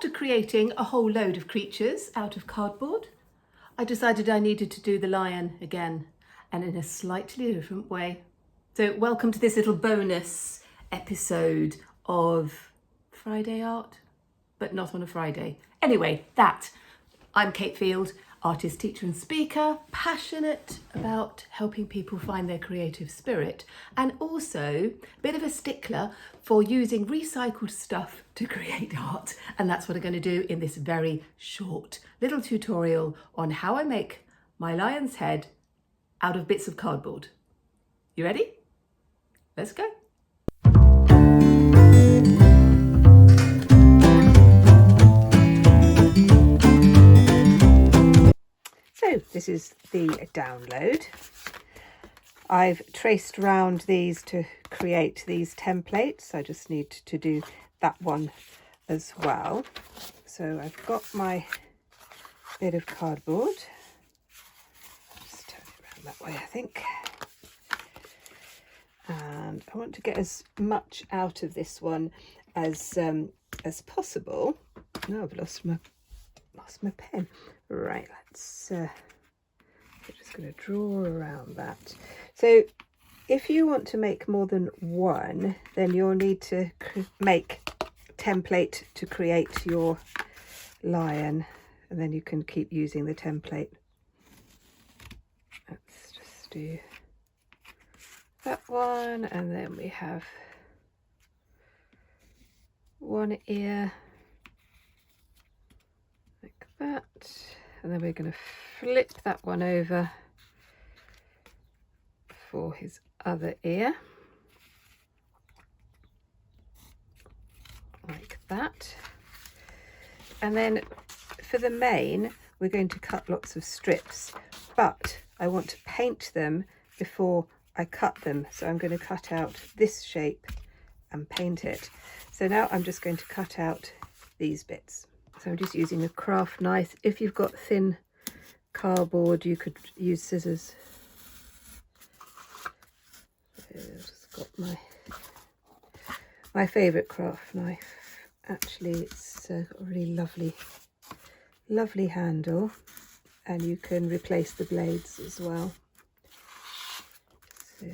After creating a whole load of creatures out of cardboard, I decided I needed to do the lion again, and in a slightly different way. So welcome to this little bonus episode of Friday Art, but not on a Friday. Anyway, I'm Kate Field, artist, teacher and speaker, passionate about helping people find their creative spirit, and also a bit of a stickler for using recycled stuff to create art. And that's what I'm going to do in this very short little tutorial on how I make my lion's head out of bits of cardboard. You ready? Let's go. So this is the download. I've traced around these to create these templates. I just need to do that one as well. So I've got my bit of cardboard. Just turn it around that way, I think. And I want to get as much out of this one as possible. No, I've lost my pen. Right, we're just going to draw around that. So if you want to make more than one, then you'll need to make a template to create your lion, and then you can keep using the template. Let's just do that one, and then we have one ear like that, and then we're going to flip that one over for his other ear like that. And then for the mane we're going to cut lots of strips, but I want to paint them before I cut them, so I'm going to cut out this shape and paint it. So now I'm just going to cut out these bits. So I'm just using a craft knife. If you've got thin cardboard, you could use scissors. So I've just got my favourite craft knife. Actually, it's got a really lovely handle, and you can replace the blades as well. So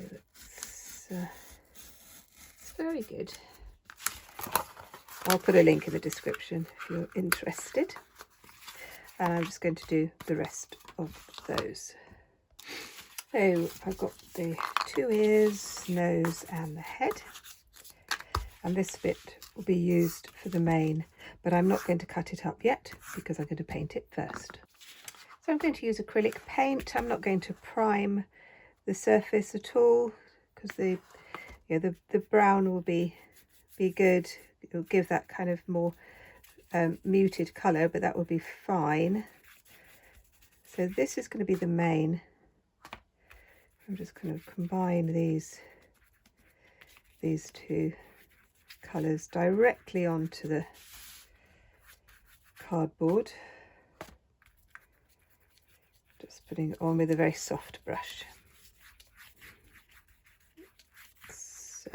it's very good. I'll put a link in the description if you're interested. And I'm just going to do the rest of those. So I've got the two ears, nose and the head. And this bit will be used for the mane, but I'm not going to cut it up yet because I'm going to paint it first. So I'm going to use acrylic paint. I'm not going to prime the surface at all because the brown will be good. It'll give that kind of more muted colour, but that will be fine. So this is going to be the mane. I'm just going to combine these two colours directly onto the cardboard. Just putting it on with a very soft brush. It's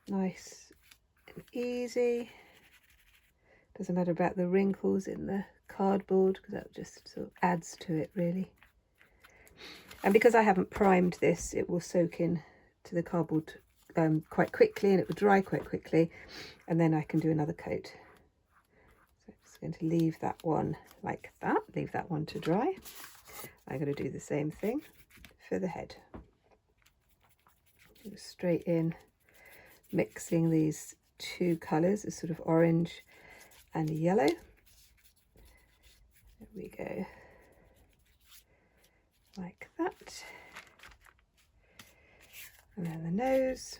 nice and easy. Doesn't matter about the wrinkles in the cardboard because that just sort of adds to it really. And because I haven't primed this, it will soak in to the cardboard quite quickly, and it will dry quite quickly, and then I can do another coat. So I'm just going to leave that one like that, leave that one to dry. I'm going to do the same thing for the head. Go straight in, mixing these two colours, a sort of orange and yellow. There we go, like that. And then the nose.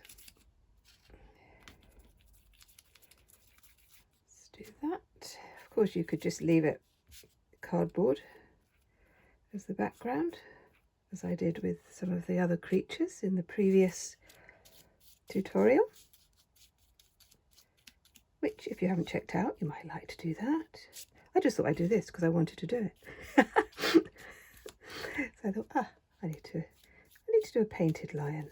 Let's do that. Of course, you could just leave it cardboard as the background, as I did with some of the other creatures in the previous tutorial, which if you haven't checked out, you might like to do that. I just thought I'd do this because I wanted to do it. So I thought, I need to do a painted lion.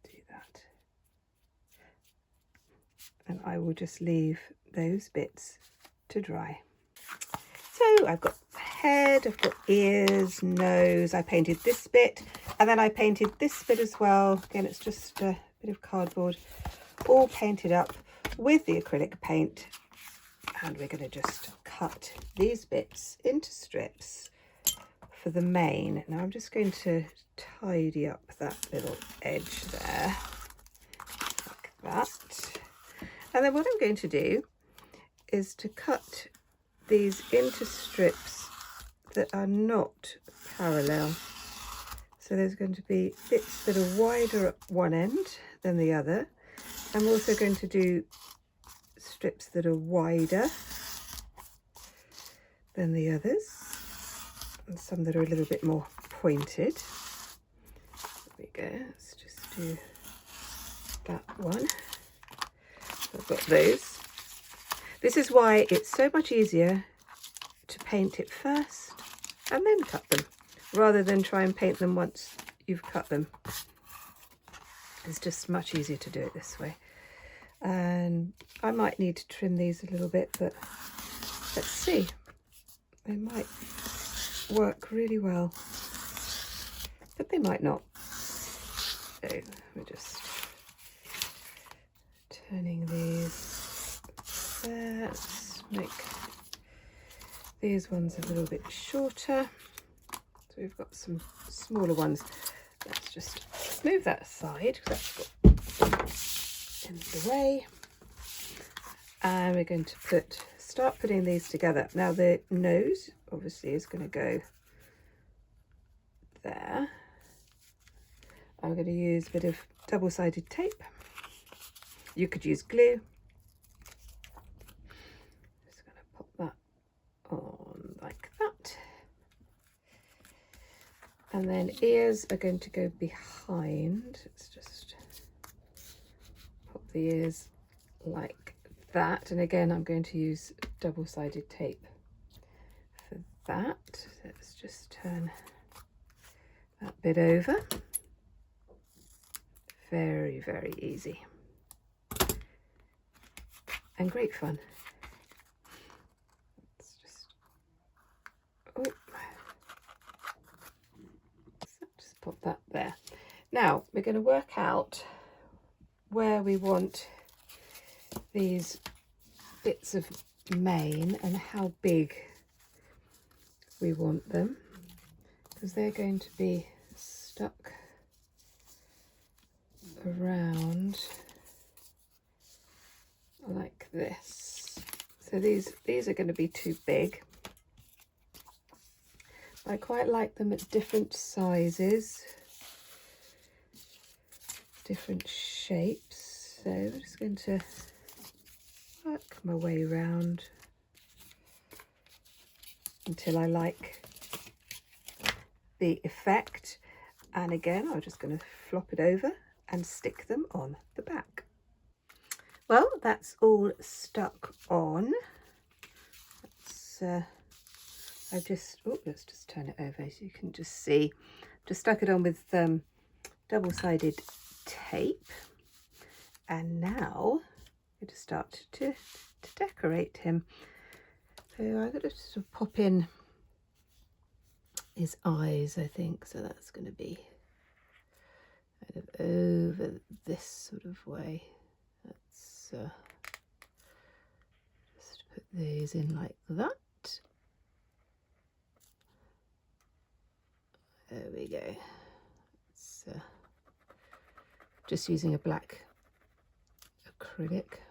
Do that. and I will just leave those bits to dry. So I've got head, I've got ears, nose. I painted this bit, and then I painted this bit as well. Again, it's just a bit of cardboard, all painted up with the acrylic paint. And we're going to just cut these bits into strips for the mane. Now I'm just going to tidy up that little edge there, like that. And then what I'm going to do is to cut these into strips that are not parallel. So there's going to be bits that are wider at one end than the other. I'm also going to do strips that are wider than the others, and some that are a little bit more pointed. There we go, let's just do that one. So I've got those. This is why it's so much easier to paint it first and then cut them, rather than try and paint them once you've cut them. It's just much easier to do it this way. And I might need to trim these a little bit, but let's see. They might work really well, but they might not. So we're just turning these there. Let's make these ones a little bit shorter. So we've got some smaller ones. Let's just move that aside because that's got in the way. And we're going to start putting these together. Now the nose obviously is going to go there. I'm going to use a bit of double-sided tape. You could use glue. Just going to pop that on like that. And then ears are going to go behind. Let's just pop the ears like that. And again, I'm going to use double-sided tape for that. Let's just turn that bit over. Very, very easy. And great fun. Let's just, oh. So just pop that there. Now we're going to work out where we want these bits of mane and how big we want them, because they're going to be stuck around like this. So these are going to be too big. I quite like them at different sizes, different shapes. So I'm just going to work my way around until I like the effect. And again, I'm just going to flop it over and stick them on the back. Well, that's all stuck on. Let's just turn it over so you can just see. Just stuck it on with double-sided tape, and now I'm going to start to decorate him. So I'm going to sort of pop in his eyes, I think. So that's going to be kind of over this sort of way. Let's just put these in like that. There we go. It's just using a black acrylic.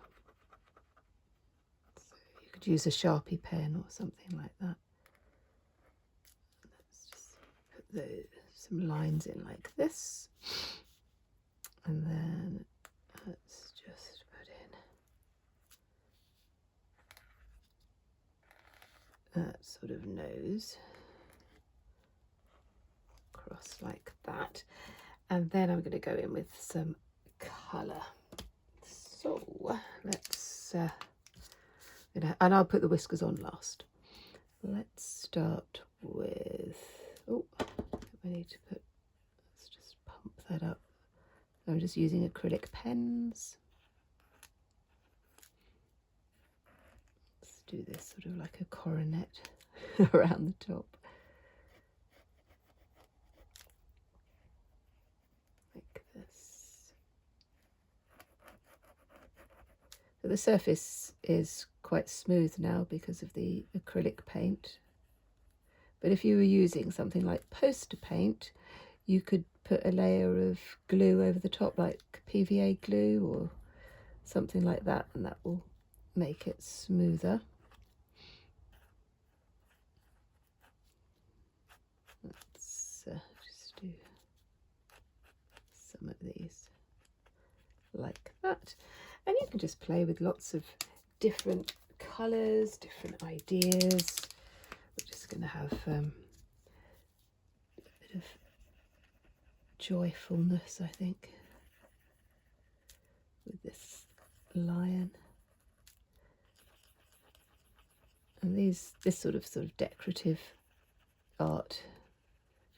So you could use a Sharpie pen or something like that. Let's just put some lines in like this. And then let's just put in that sort of nose. Across like that, and then I'm going to go in with some colour. So let's and I'll put the whiskers on last. Let's start with, oh, I need to put, let's just pump that up. I'm just using acrylic pens. do this sort of like a coronet around the top. Like this. But the surface is quite smooth now because of the acrylic paint. But if you were using something like poster paint, you could put a layer of glue over the top, like PVA glue or something like that, and that will make it smoother. Let's just do some of these like that. And you can just play with lots of different colours, different ideas. We're just going to have a bit of joyfulness, I think, with this lion. And this sort of decorative art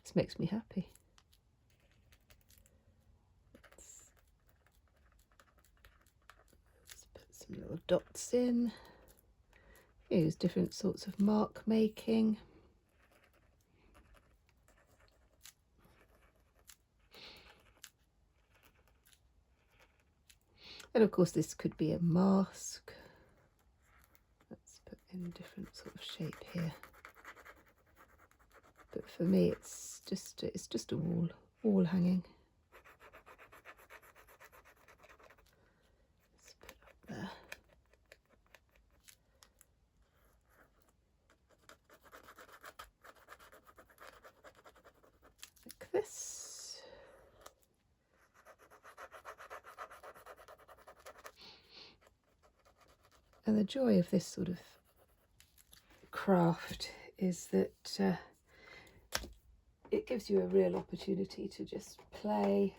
just makes me happy. Let's put some little dots in. Use different sorts of mark making. And of course this could be a mask. Let's put in a different sort of shape here. But for me it's just a wall hanging. Let's put up there. Like this. And the joy of this sort of craft is that it gives you a real opportunity to just play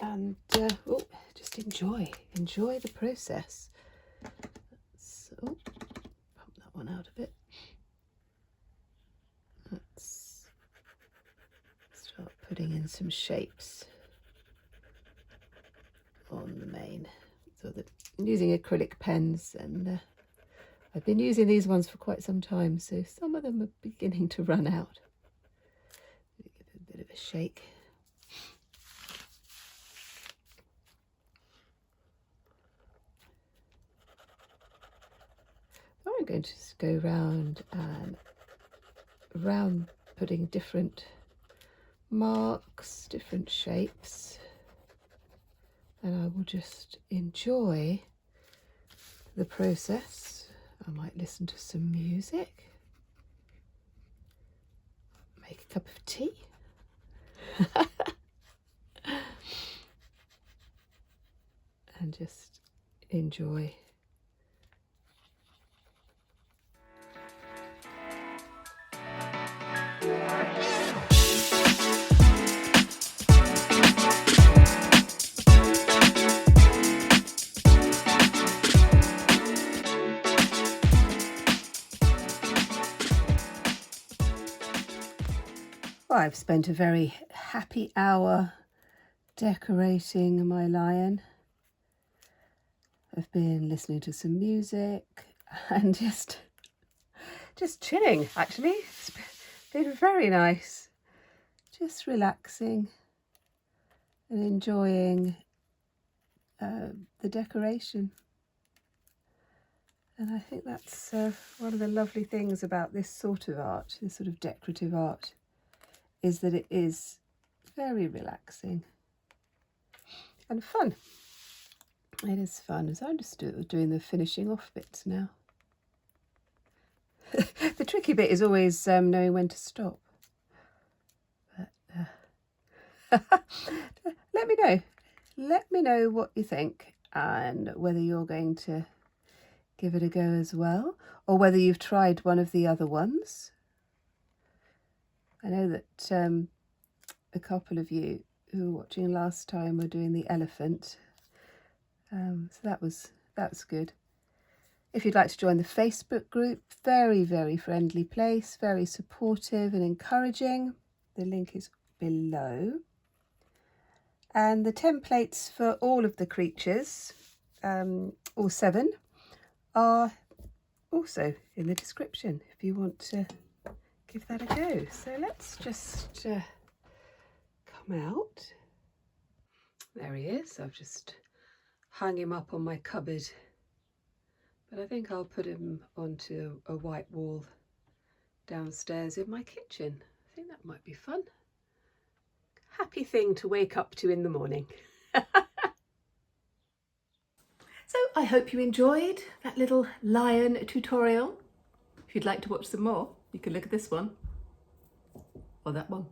and just enjoy the process. So pump that one out a bit. Let's start putting in some shapes on the mane. So that I'm using acrylic pens, and I've been using these ones for quite some time, so some of them are beginning to run out. Give it a bit of a shake. I'm going to just go round and round, putting different marks, different shapes, and I will just enjoy the process. I might listen to some music, make a cup of tea. And just enjoy. Well, I've spent a very happy hour decorating my lion. I've been listening to some music and just chilling, actually. It's been very nice. Just relaxing and enjoying the decoration. And I think that's one of the lovely things about this sort of art, this sort of decorative art, is that it is very relaxing and fun. It is fun. So I'm just doing the finishing off bits now. The tricky bit is always knowing when to stop. But let me know. Let me know what you think and whether you're going to give it a go as well, or whether you've tried one of the other ones. I know that a couple of you who were watching last time were doing the elephant, so that's good. If you'd like to join the Facebook group, very, very friendly place, very supportive and encouraging. The link is below. And the templates for all of the creatures, all 7, are also in the description if you want to give that a go. So let's just come out. There he is. I've just hung him up on my cupboard, but I think I'll put him onto a white wall downstairs in my kitchen. I think that might be fun. Happy thing to wake up to in the morning. So I hope you enjoyed that little lion tutorial. If you'd like to watch some more, you can look at this one or that one.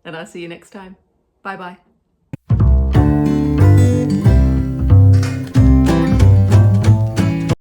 And I'll see you next time. Bye bye.